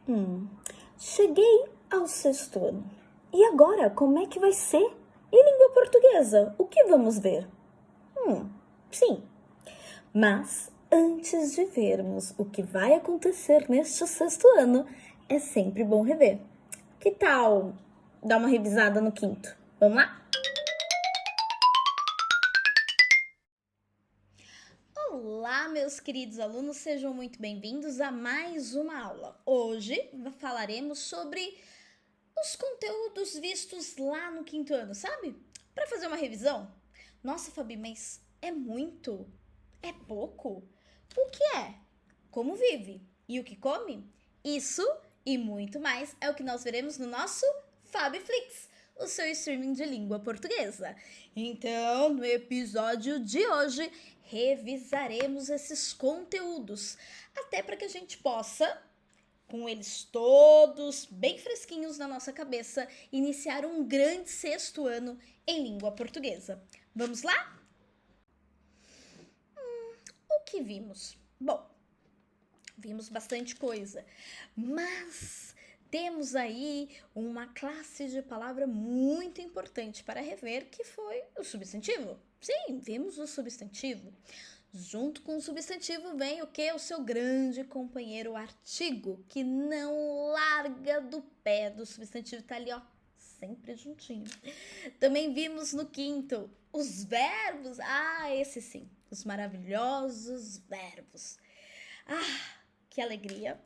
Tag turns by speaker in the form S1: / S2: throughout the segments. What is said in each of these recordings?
S1: Hum, Cheguei ao sexto ano. E agora, como é que vai ser? Em língua portuguesa, o que vamos ver? Sim. Mas, antes de vermos o que vai acontecer neste sexto ano, é sempre bom rever. Que tal dar uma revisada no quinto? Vamos lá? Olá, meus queridos alunos, sejam muito bem-vindos a mais uma aula. Hoje falaremos sobre os conteúdos vistos lá no quinto ano, sabe? Para fazer uma revisão. Nossa, Fabi, mas é muito? É pouco? O que é? Como vive? E o que come? Isso e muito mais é o que nós veremos no nosso FabiFlix, o seu streaming de língua portuguesa. Então, no episódio de hoje, revisaremos esses conteúdos, até para que a gente possa, com eles todos bem fresquinhos na nossa cabeça, iniciar um grande sexto ano em língua portuguesa. Vamos lá? O que vimos? Bom, vimos bastante coisa, mas temos aí uma classe de palavra muito importante para rever, que foi o substantivo. Sim, vimos o substantivo. Junto com o substantivo vem o que? O seu grande companheiro, o artigo, que não larga do pé do substantivo, tá ali, ó, sempre juntinho. Também vimos no quinto os verbos. Ah, esse sim, os maravilhosos verbos. Ah, que alegria.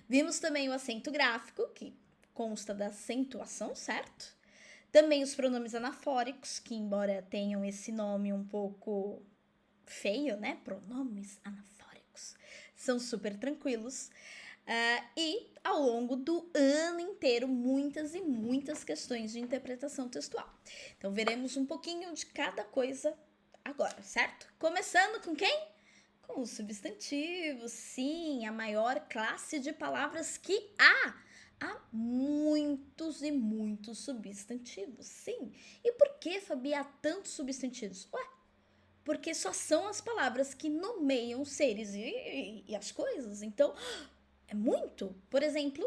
S1: Vimos também o acento gráfico, que consta da acentuação, certo? Também os pronomes anafóricos, que embora tenham esse nome um pouco feio, né? Pronomes anafóricos. São super tranquilos. E ao longo do ano inteiro, muitas e muitas questões de interpretação textual. Então, veremos um pouquinho de cada coisa agora, certo? Começando com quem? Com os substantivos, sim, a maior classe de palavras que há. Há muitos e muitos substantivos, sim. E por que, Fabi, há tantos substantivos? Ué, porque só são as palavras que nomeiam os seres e as coisas. Então, é muito. Por exemplo,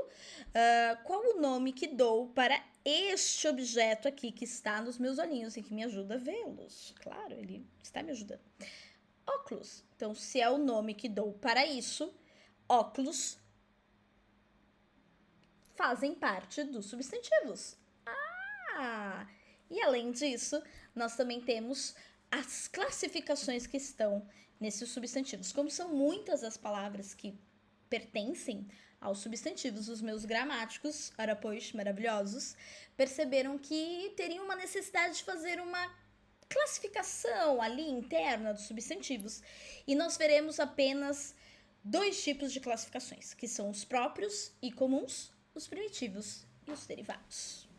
S1: qual o nome que dou para este objeto aqui que está nos meus olhinhos e que me ajuda a vê-los? Claro, ele está me ajudando. Óculos. Então, se é o nome que dou para isso, óculos fazem parte dos substantivos. E além disso, nós também temos as classificações que estão nesses substantivos. Como são muitas as palavras que pertencem aos substantivos, os meus gramáticos, ora pois, maravilhosos, perceberam que teriam uma necessidade de fazer uma classificação ali interna dos substantivos. E nós veremos apenas dois tipos de classificações, que são os próprios e comuns, os primitivos e os derivados.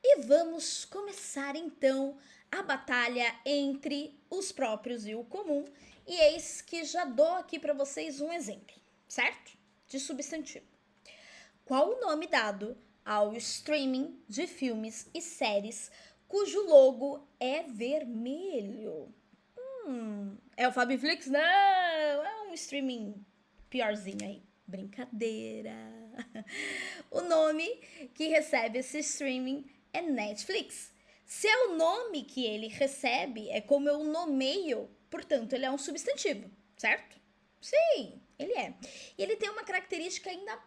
S1: E vamos começar então a batalha entre os próprios e o comum. E eis que já dou aqui para vocês um exemplo, certo? De substantivo. Qual o nome dado ao streaming de filmes e séries cujo logo é vermelho? É o Fabiflix? Não, é um streaming piorzinho aí. Brincadeira. O nome que recebe esse streaming é Netflix. Se é o nome que ele recebe, é como eu nomeio, portanto, ele é um substantivo, certo? Sim, ele é. E ele tem uma característica ainda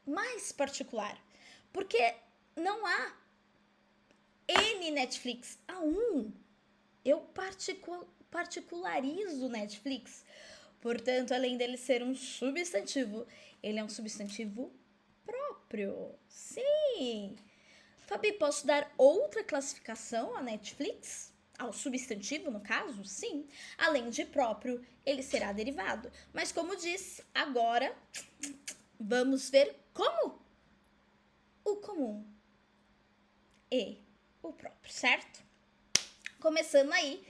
S1: mais particular, porque não há N Netflix, há um. Eu particularizo Netflix. Portanto, além dele ser um substantivo, ele é um substantivo próprio. Sim. Fabi, posso dar outra classificação à Netflix? Ao substantivo, no caso? Sim. Além de próprio, ele será derivado. Mas como disse, agora vamos ver como o comum e o próprio, certo? Começando aí,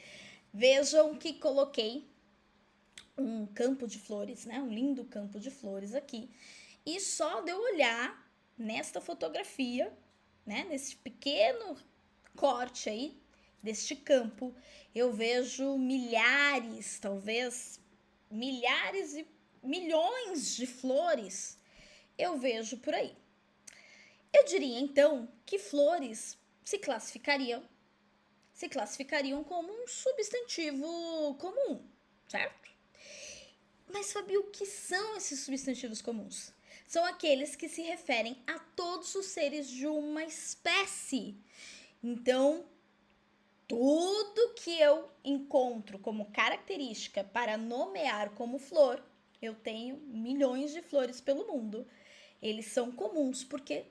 S1: vejam que coloquei um campo de flores, né? Um lindo campo de flores aqui. E só de eu olhar nesta fotografia, né? Nesse pequeno corte aí deste campo, eu vejo milhares, talvez milhares e milhões de flores eu vejo por aí. Eu diria, então, que flores se classificariam como um substantivo comum, certo? Mas, Fabi, o que são esses substantivos comuns? São aqueles que se referem a todos os seres de uma espécie. Então, tudo que eu encontro como característica para nomear como flor, eu tenho milhões de flores pelo mundo. Eles são comuns porque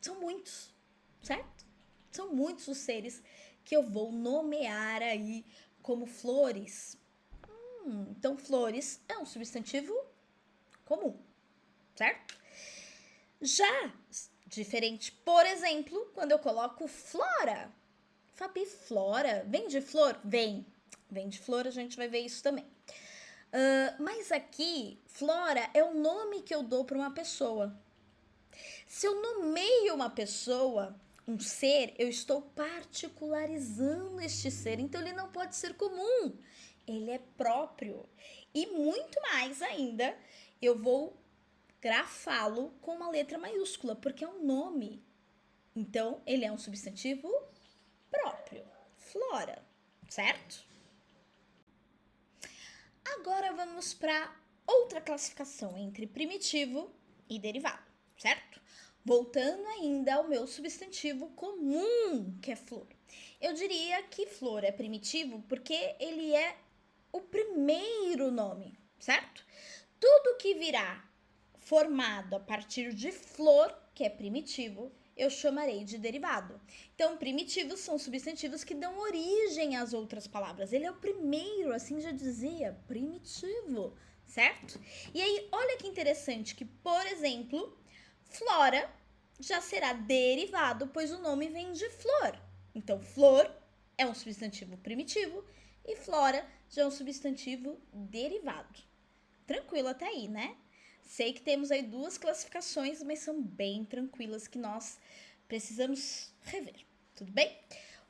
S1: são muitos, certo? São muitos os seres que eu vou nomear aí como flores. Então, flores é um substantivo comum, certo? Já diferente, por exemplo, quando eu coloco flora. Fabi, flora, vem de flor? Vem de flor, a gente vai ver isso também. Mas aqui, flora é o nome que eu dou para uma pessoa. Se eu nomeio uma pessoa, um ser, eu estou particularizando este ser, então ele não pode ser comum, ele é próprio. E muito mais ainda, eu vou grafá-lo com uma letra maiúscula, porque é um nome. Então, ele é um substantivo próprio, flora, certo? Agora vamos para outra classificação entre primitivo e derivado, certo? Voltando ainda ao meu substantivo comum, que é flor. Eu diria que flor é primitivo porque ele é o primeiro nome, certo? Tudo que virá formado a partir de flor, que é primitivo, eu chamarei de derivado. Então, primitivos são substantivos que dão origem às outras palavras. Ele é o primeiro, assim já dizia, primitivo, certo? E aí, olha que interessante que, por exemplo, flora já será derivado, pois o nome vem de flor. Então, flor é um substantivo primitivo e flora já é um substantivo derivado. Tranquilo até aí, né? Sei que temos aí duas classificações, mas são bem tranquilas que nós precisamos rever. Tudo bem?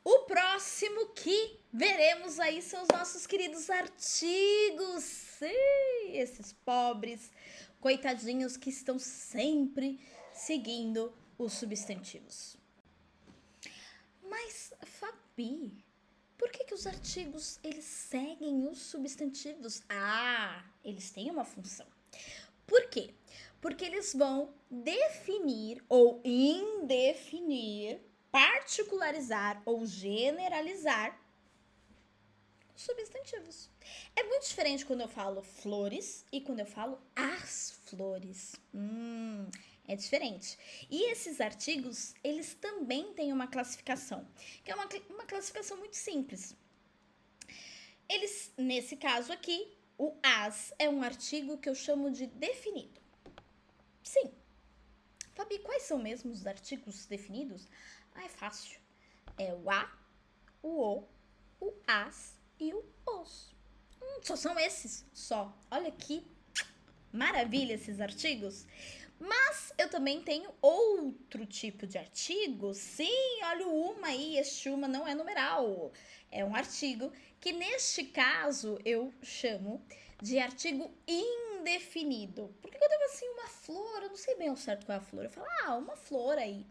S1: O próximo que veremos aí são os nossos queridos artigos. Sim, esses pobres coitadinhos que estão sempre seguindo os substantivos. Mas, Fabi, por que os artigos eles seguem os substantivos? Eles têm uma função. Por quê? Porque eles vão definir ou indefinir, particularizar ou generalizar os substantivos. É muito diferente quando eu falo flores e quando eu falo as flores. É diferente. E esses artigos, eles também têm uma classificação, que é uma classificação muito simples. Eles, nesse caso aqui, o as é um artigo que eu chamo de definido. Sim. Fabi, quais são mesmo os artigos definidos? É fácil. É o a, o as e o os. Só são esses, só. Olha que maravilha esses artigos. Mas eu também tenho outro tipo de artigo. Sim, olha o uma aí, este uma não é numeral. É um artigo que neste caso eu chamo de artigo indefinido. Porque quando eu falo assim, uma flor, eu não sei bem ao certo qual é a flor. Eu falo, uma flor aí.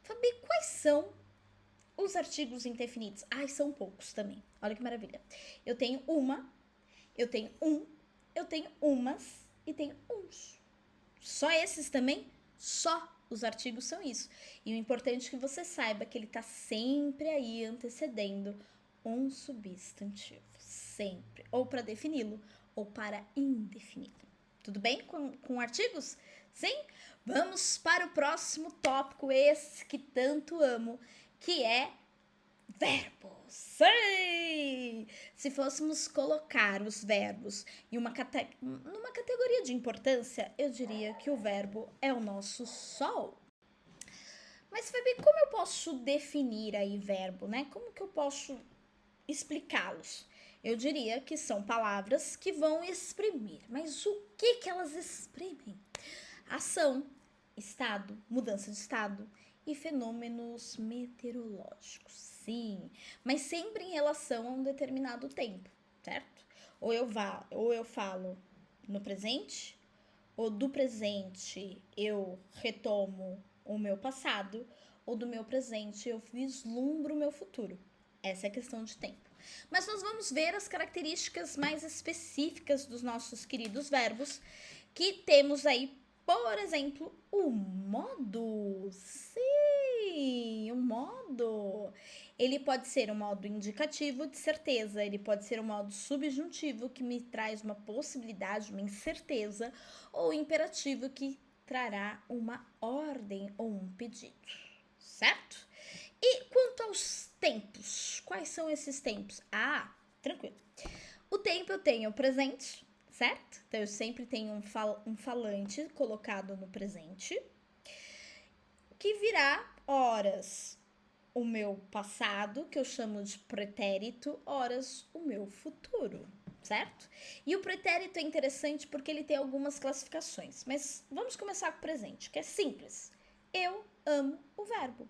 S1: Fabi, quais são os artigos indefinidos? São poucos também. Olha que maravilha. Eu tenho uma, eu tenho eu tenho umas e tenho uns. Só esses também? Só os artigos são isso. E o importante é que você saiba que ele está sempre aí antecedendo um substantivo. Sempre. Ou para defini-lo, ou para indefini-lo. Tudo bem com artigos? Sim? Vamos para o próximo tópico, esse que tanto amo, que é verbos. Sim! Se fôssemos colocar os verbos numa categoria de importância, eu diria que o verbo é o nosso sol. Mas, Fabi, como eu posso definir aí verbo, né? Como que eu posso explicá-los? Eu diria que são palavras que vão exprimir. Mas o que elas exprimem? Ação, estado, mudança de estado e fenômenos meteorológicos. Sim, mas sempre em relação a um determinado tempo, certo? Ou eu falo no presente? Ou do presente eu retomo o meu passado? Ou do meu presente eu vislumbro o meu futuro? Essa é a questão de tempo. Mas nós vamos ver as características mais específicas dos nossos queridos verbos, que temos aí, por exemplo, o modo. Sim, o modo. Ele pode ser um modo indicativo de certeza, ele pode ser um modo subjuntivo, que me traz uma possibilidade, uma incerteza, ou imperativo, que trará uma ordem ou um pedido, certo? E quanto aos tempos, quais são esses tempos? Ah, tranquilo. O tempo eu tenho o presente, certo? Então eu sempre tenho um falante colocado no presente, que virá horas o meu passado, que eu chamo de pretérito, horas o meu futuro, certo? E o pretérito é interessante porque ele tem algumas classificações, mas vamos começar com o presente, que é simples. Eu amo o verbo.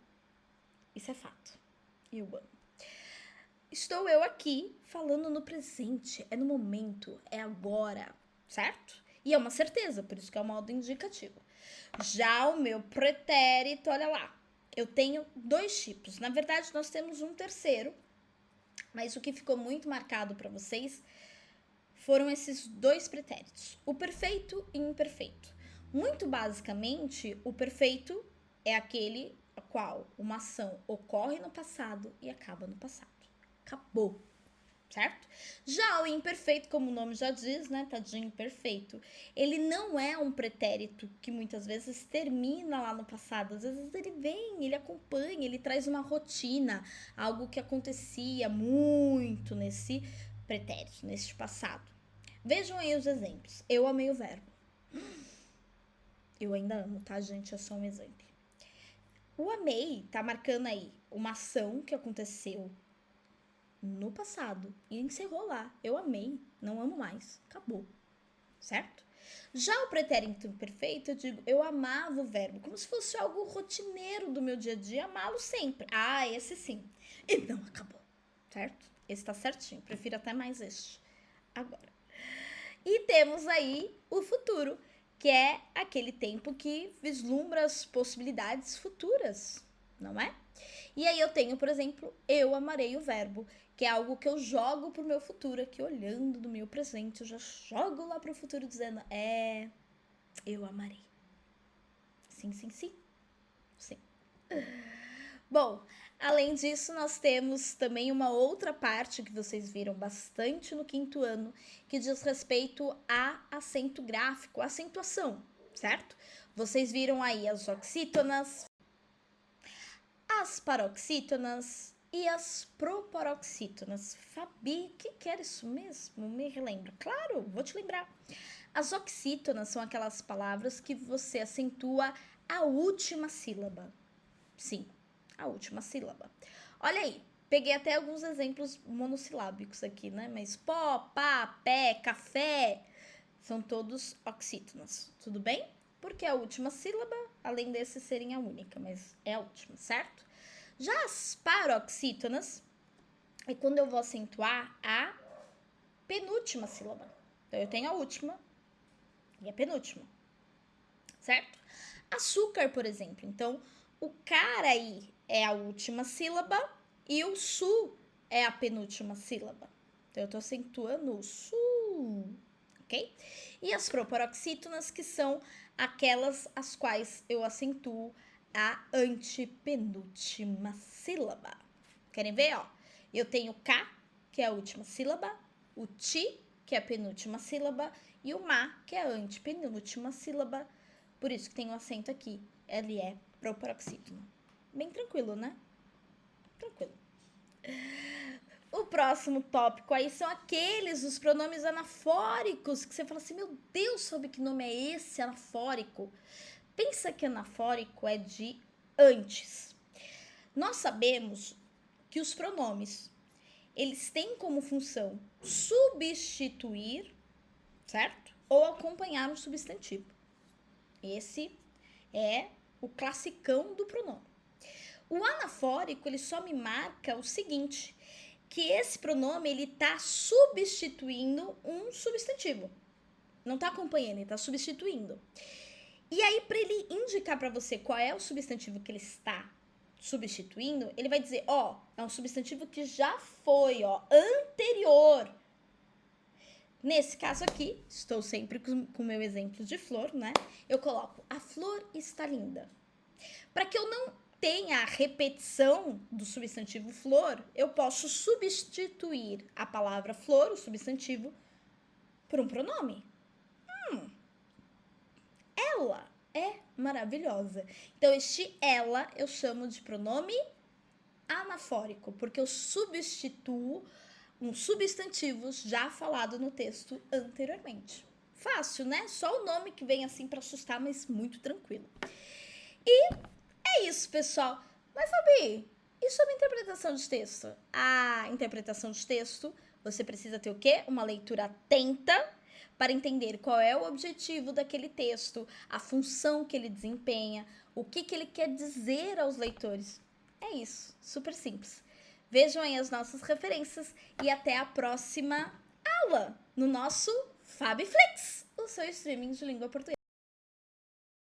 S1: Isso é fato. Eu amo. Estou eu aqui falando no presente, é no momento, é agora, certo? E é uma certeza, por isso que é o modo indicativo. Já o meu pretérito, olha lá, eu tenho dois tipos. Na verdade, nós temos um terceiro, mas o que ficou muito marcado para vocês foram esses dois pretéritos, o perfeito e o imperfeito. Muito basicamente, o perfeito é aquele a qual uma ação ocorre no passado e acaba no passado. Acabou, certo? Já o imperfeito, como o nome já diz, né, tadinho imperfeito, ele não é um pretérito que muitas vezes termina lá no passado. Às vezes ele vem, ele acompanha, ele traz uma rotina, algo que acontecia muito nesse pretérito, nesse passado. Vejam aí os exemplos. Eu amei o verbo. Eu ainda amo, tá, gente? É só um exemplo. O amei tá marcando aí uma ação que aconteceu no passado e encerrou lá. Eu amei, não amo mais. Acabou. Certo? Já o pretérito imperfeito, eu digo, eu amava o verbo, como se fosse algo rotineiro do meu dia a dia, amá-lo sempre. Ah, esse sim. E não acabou. Certo? Esse tá certinho. Prefiro até mais este. Agora. E temos aí o futuro, que é aquele tempo que vislumbra as possibilidades futuras, não é? E aí eu tenho, por exemplo, eu amarei o verbo, que é algo que eu jogo pro meu futuro, aqui olhando do meu presente, eu já jogo lá pro futuro dizendo, eu amarei. Sim, sim, sim. Sim. Bom, além disso, nós temos também uma outra parte que vocês viram bastante no quinto ano, que diz respeito a acento gráfico, acentuação, certo? Vocês viram aí as oxítonas, as paroxítonas e as proparoxítonas. Fabi, o que era isso mesmo? Me relembra. Claro, vou te lembrar. As oxítonas são aquelas palavras que você acentua a última sílaba. Sim, a última sílaba. Olha aí, peguei até alguns exemplos monossilábicos aqui, né? Mas pó, pá, pé, café, são todos oxítonas, tudo bem? Porque a última sílaba, além desses serem a única, mas é a última, certo? Já as paroxítonas é quando eu vou acentuar a penúltima sílaba. Então, eu tenho a última e a penúltima, certo? Açúcar, por exemplo. Então, o cara aí é a última sílaba e o su é a penúltima sílaba. Então, eu tô acentuando o su, ok? E as proparoxítonas, que são aquelas as quais eu acentuo a antepenúltima sílaba. Querem ver, ó? Eu tenho K, que é a última sílaba, o ti, que é a penúltima sílaba, e o ma, que é a antepenúltima sílaba. Por isso que tem o acento aqui. Ele é proparoxítono. Bem tranquilo, né? Tranquilo. O próximo tópico aí são aqueles, os pronomes anafóricos, que você fala assim, meu Deus, sabe que nome é esse anafórico? Pensa que anafórico é de antes. Nós sabemos que os pronomes, eles têm como função substituir, certo? Ou acompanhar um substantivo. Esse é o classicão do pronome. O anafórico, ele só me marca o seguinte, que esse pronome, ele tá substituindo um substantivo. não tá acompanhando, ele tá substituindo. E aí, para ele indicar para você qual é o substantivo que ele está substituindo, ele vai dizer, ó, é um substantivo que já foi, ó, anterior. Nesse caso aqui, estou sempre com o meu exemplo de flor, né? Eu coloco, a flor está linda. Para que eu não tenha a repetição do substantivo flor, eu posso substituir a palavra flor, o substantivo, por um pronome. Ela é maravilhosa. Então, este ela eu chamo de pronome anafórico, porque eu substituo um substantivo já falado no texto anteriormente. Fácil, né? Só o nome que vem assim para assustar, mas muito tranquilo. E é isso, pessoal. Mas, Fabi, e sobre interpretação de texto? A interpretação de texto, você precisa ter o quê? Uma leitura atenta para entender qual é o objetivo daquele texto, a função que ele desempenha, o que ele quer dizer aos leitores. É isso, super simples. Vejam aí as nossas referências e até a próxima aula no nosso FabiFlix, o seu streaming de língua portuguesa.